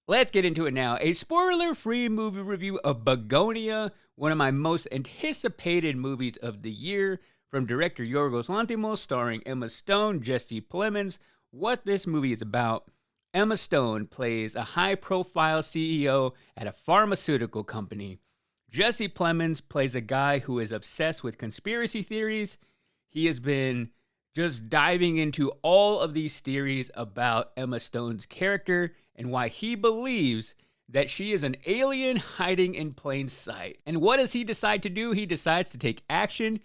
Let's get into it now. A spoiler-free movie review of Bugonia, one of my most anticipated movies of the year, from director Yorgos Lanthimos, starring Emma Stone, Jesse Plemons. What this movie is about: Emma Stone plays a high-profile CEO at a pharmaceutical company. Jesse Plemons plays a guy who is obsessed with conspiracy theories. He has been just diving into all of these theories about Emma Stone's character and why he believes that she is an alien hiding in plain sight. And what does he decide to do? He decides to take action.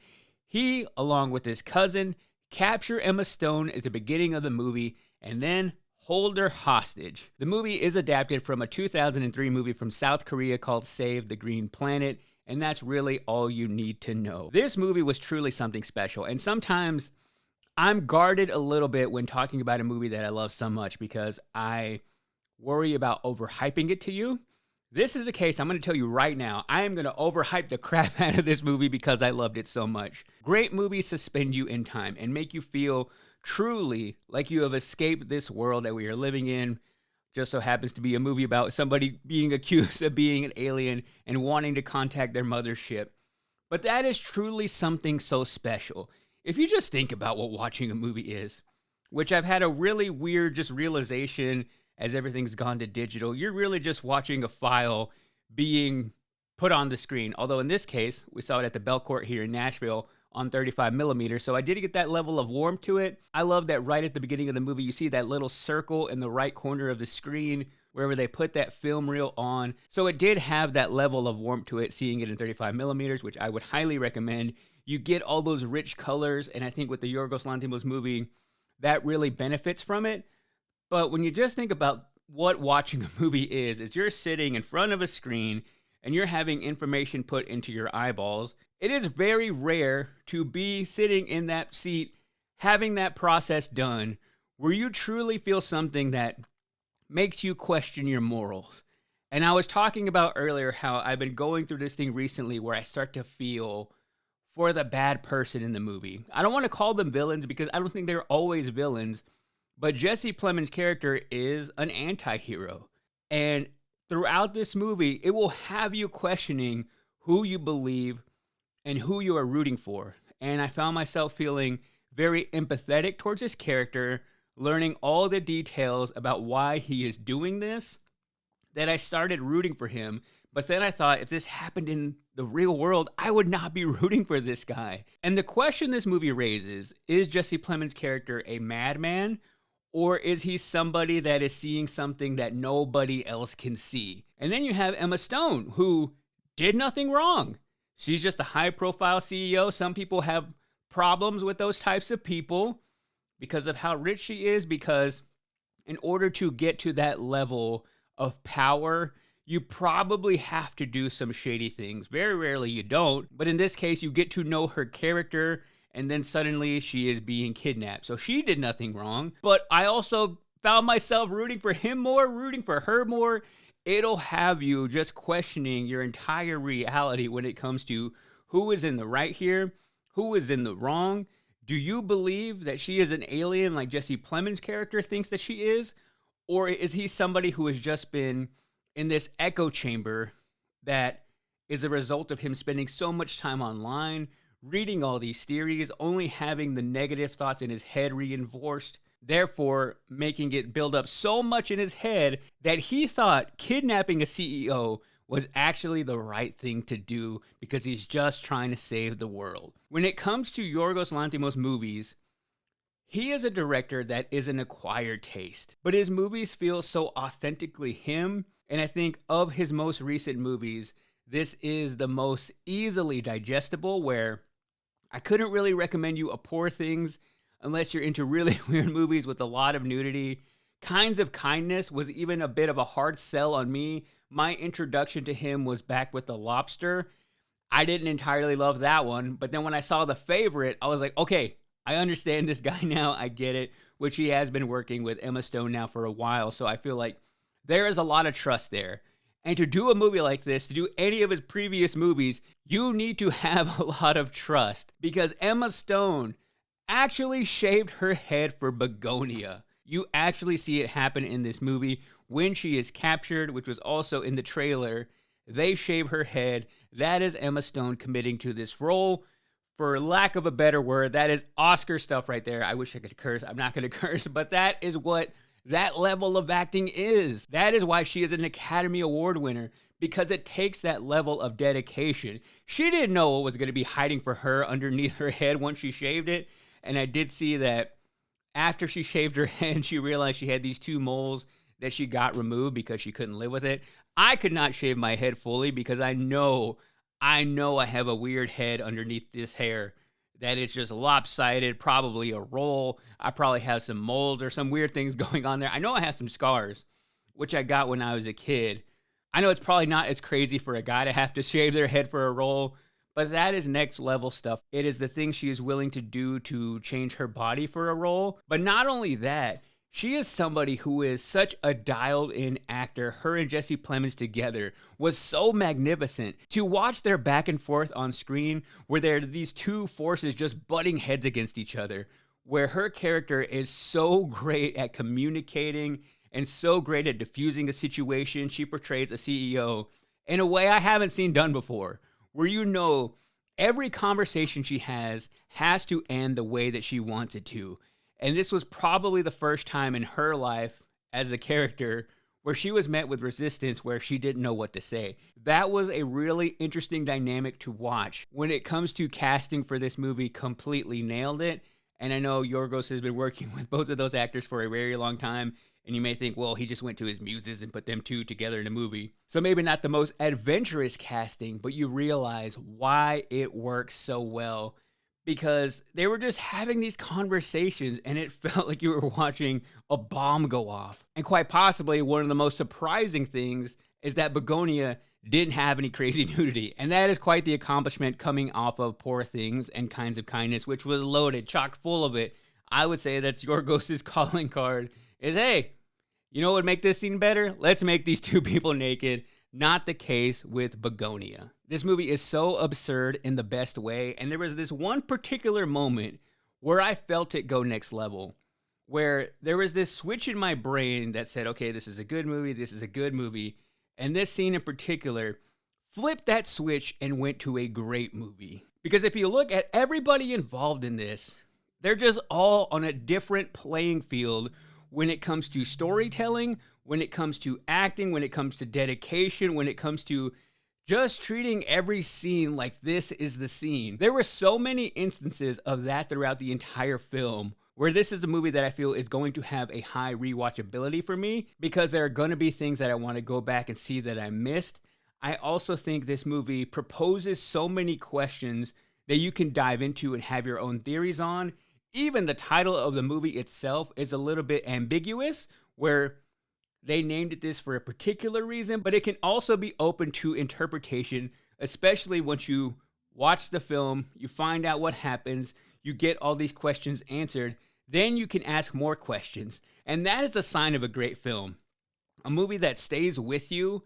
He, along with his cousin, capture Emma Stone at the beginning of the movie and then hold her hostage. The movie is adapted from a 2003 movie from South Korea called Save the Green Planet, and that's really all you need to know. This movie was truly something special, and sometimes I'm guarded a little bit when talking about a movie that I love so much because I worry about overhyping it to you. This is the case. I'm going to tell you right now, I am going to overhype the crap out of this movie because I loved it so much. Great movies suspend you in time and make you feel truly like you have escaped this world that we are living in. Just so happens to be a movie about somebody being accused of being an alien and wanting to contact their mothership. But that is truly something so special. If you just think about what watching a movie is, which I've had a really weird just realization as everything's gone to digital, you're really just watching a file being put on the screen. Although in this case, we saw it at the Belcourt here in Nashville on 35 millimeters. So I did get that level of warmth to it. I love that right at the beginning of the movie, you see that little circle in the right corner of the screen wherever they put that film reel on. So it did have that level of warmth to it, seeing it in 35 millimeters, which I would highly recommend. You get all those rich colors, and I think with the Yorgos Lanthimos movie, that really benefits from it. But when you just think about what watching a movie is you're sitting in front of a screen and you're having information put into your eyeballs. It is very rare to be sitting in that seat, having that process done, where you truly feel something that makes you question your morals. And I was talking about earlier how I've been going through this thing recently where I start to feel for the bad person in the movie. I don't want to call them villains because I don't think they're always villains, but Jesse Plemons' character is an anti-hero. And throughout this movie, it will have you questioning who you believe and who you are rooting for. And I found myself feeling very empathetic towards his character, learning all the details about why he is doing this, that I started rooting for him. But then I thought, if this happened in the real world, I would not be rooting for this guy. And the question this movie raises, is Jesse Plemons' character a madman? Or is he somebody that is seeing something that nobody else can see? And then you have Emma Stone, who did nothing wrong. She's just a high-profile CEO. Some people have problems with those types of people because of how rich she is, because in order to get to that level of power, you probably have to do some shady things. Very rarely you don't, but in this case, you get to know her character, and then suddenly she is being kidnapped. So she did nothing wrong, but I also found myself rooting for him more, rooting for her more. It'll have you just questioning your entire reality when it comes to who is in the right here, who is in the wrong. Do you believe that she is an alien like Jesse Plemons' character thinks that she is? Or is he somebody who has just been in this echo chamber that is a result of him spending so much time online, reading all these theories, only having the negative thoughts in his head reinforced, therefore making it build up so much in his head that he thought kidnapping a CEO was actually the right thing to do because he's just trying to save the world. When it comes to Yorgos Lanthimos movies, he is a director that is an acquired taste, but his movies feel so authentically him. And I think of his most recent movies, this is the most easily digestible, where I couldn't really recommend you a Poor Things unless you're into really weird movies with a lot of nudity. Kinds of Kindness was even a bit of a hard sell on me. My introduction to him was back with The Lobster. I didn't entirely love that one, but then when I saw The Favorite, I was like, okay, I understand this guy now, I get it, which he has been working with Emma Stone now for a while, so I feel like there is a lot of trust there. And to do a movie like this, to do any of his previous movies, you need to have a lot of trust, because Emma Stone actually shaved her head for Bugonia. You actually see it happen in this movie when she is captured, which was also in the trailer, they shave her head. That is Emma Stone committing to this role. For lack of a better word, that is Oscar stuff right there. I wish I could curse. I'm not going to curse, but that is what that level of acting is. That is why she is an Academy Award winner, because it takes that level of dedication. She didn't know what was going to be hiding for her underneath her head once she shaved it. And I did see that after she shaved her head, she realized she had these 2 moles that she got removed because she couldn't live with it. I could not shave my head fully because I know I have a weird head underneath this hair that is just lopsided, probably a roll. I probably have some mold or some weird things going on there. I know I have some scars, which I got when I was a kid. I know it's probably not as crazy for a guy to have to shave their head for a role, but that is next level stuff. It is the thing she is willing to do to change her body for a role. But not only that, she is somebody who is such a dialed-in actor. Her and Jesse Plemons together was so magnificent. To watch their back and forth on screen, where there are these 2 forces just butting heads against each other, where her character is so great at communicating and so great at diffusing a situation. She portrays a CEO in a way I haven't seen done before, where every conversation she has to end the way that she wants it to. And this was probably the first time in her life as a character where she was met with resistance, where she didn't know what to say. That was a really interesting dynamic to watch. When it comes to casting for this movie, completely nailed it. And I know Yorgos has been working with both of those actors for a very long time. And you may think, well, he just went to his muses and put them 2 together in a movie. So maybe not the most adventurous casting, but you realize why it works so well. Because they were just having these conversations and it felt like you were watching a bomb go off. And quite possibly one of the most surprising things is that Bugonia didn't have any crazy nudity. And that is quite the accomplishment coming off of Poor Things and Kinds of Kindness, which was loaded, chock full of it. I would say that's Yorgos' calling card is, hey, you know what would make this scene better? Let's make these 2 people naked. Not the case with Bugonia. This movie is so absurd in the best way, and there was this one particular moment where I felt it go next level, where there was this switch in my brain that said, okay, this is a good movie, this is a good movie, and this scene in particular flipped that switch and went to a great movie. Because if you look at everybody involved in this, they're just all on a different playing field when it comes to storytelling, when it comes to acting, when it comes to dedication, when it comes to just treating every scene like this is the scene. There were so many instances of that throughout the entire film, where this is a movie that I feel is going to have a high rewatchability for me, because there are going to be things that I want to go back and see that I missed. I also think this movie proposes so many questions that you can dive into and have your own theories on. Even the title of the movie itself is a little bit ambiguous, where they named it this for a particular reason, but it can also be open to interpretation, especially once you watch the film, you find out what happens, you get all these questions answered, then you can ask more questions. And that is a sign of a great film. A movie that stays with you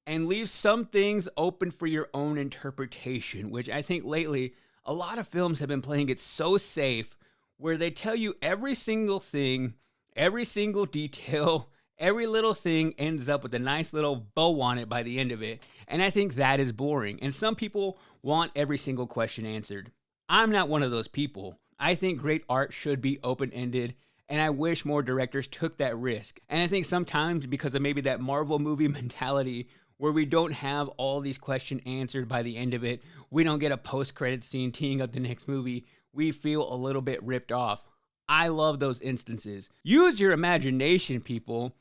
and leaves some things open for your own interpretation, which I think lately a lot of films have been playing it so safe, where they tell you every single thing, every single detail, every little thing ends up with a nice little bow on it by the end of it. And I think that is boring. And some people want every single question answered. I'm not one of those people. I think great art should be open-ended, and I wish more directors took that risk. And I think sometimes because of maybe that Marvel movie mentality, where we don't have all these questions answered by the end of it, we don't get a post-credit scene teeing up the next movie, we feel a little bit ripped off. I love those instances. Use your imagination, people.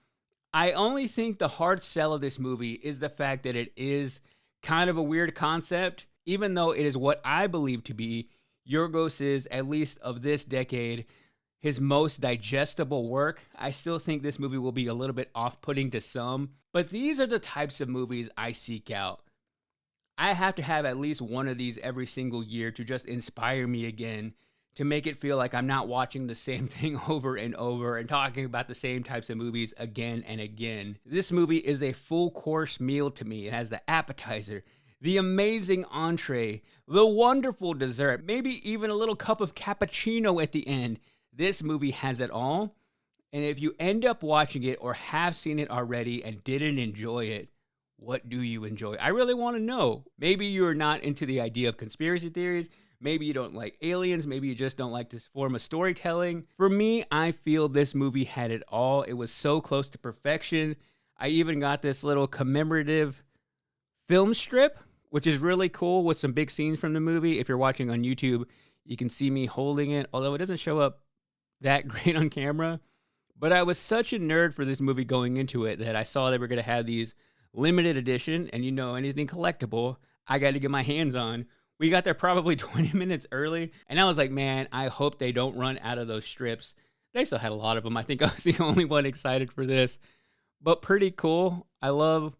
I only think the hard sell of this movie is the fact that it is kind of a weird concept, even though it is what I believe to be Yorgos's, at least of this decade, his most digestible work. I still think this movie will be a little bit off-putting to some, but these are the types of movies I seek out. I have to have at least one of these every single year to just inspire me again, to make it feel like I'm not watching the same thing over and over and talking about the same types of movies again and again. This movie is a full course meal to me. It has the appetizer, the amazing entree, the wonderful dessert, maybe even a little cup of cappuccino at the end. This movie has it all. And if you end up watching it or have seen it already and didn't enjoy it, what do you enjoy? I really want to know. Maybe you're not into the idea of conspiracy theories. Maybe you don't like aliens. Maybe you just don't like this form of storytelling. For me, I feel this movie had it all. It was so close to perfection. I even got this little commemorative film strip, which is really cool with some big scenes from the movie. If you're watching on YouTube, you can see me holding it, although it doesn't show up that great on camera. But I was such a nerd for this movie going into it that I saw they were going to have these limited edition, and anything collectible, I got to get my hands on. We got there probably 20 minutes early, and I was like, man, I hope they don't run out of those strips. They still had a lot of them. I think I was the only one excited for this, but pretty cool. I love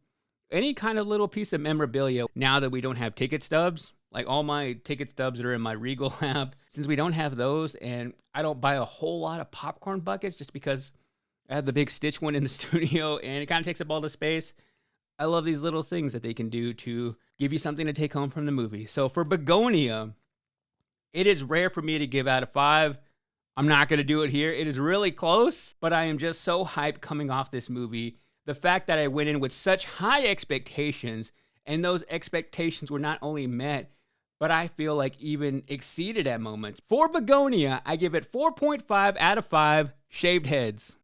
any kind of little piece of memorabilia now that we don't have ticket stubs. Like all my ticket stubs are in my Regal app. Since we don't have those, and I don't buy a whole lot of popcorn buckets just because I have the big Stitch one in the studio and it kind of takes up all the space. I love these little things that they can do to give you something to take home from the movie. So for Begonia, it is rare for me to give out a 5. I'm not going to do it here. It is really close, but I am just so hyped coming off this movie. The fact that I went in with such high expectations, and those expectations were not only met, but I feel like even exceeded at moments. For Begonia, I give it 4.5 out of 5 shaved heads.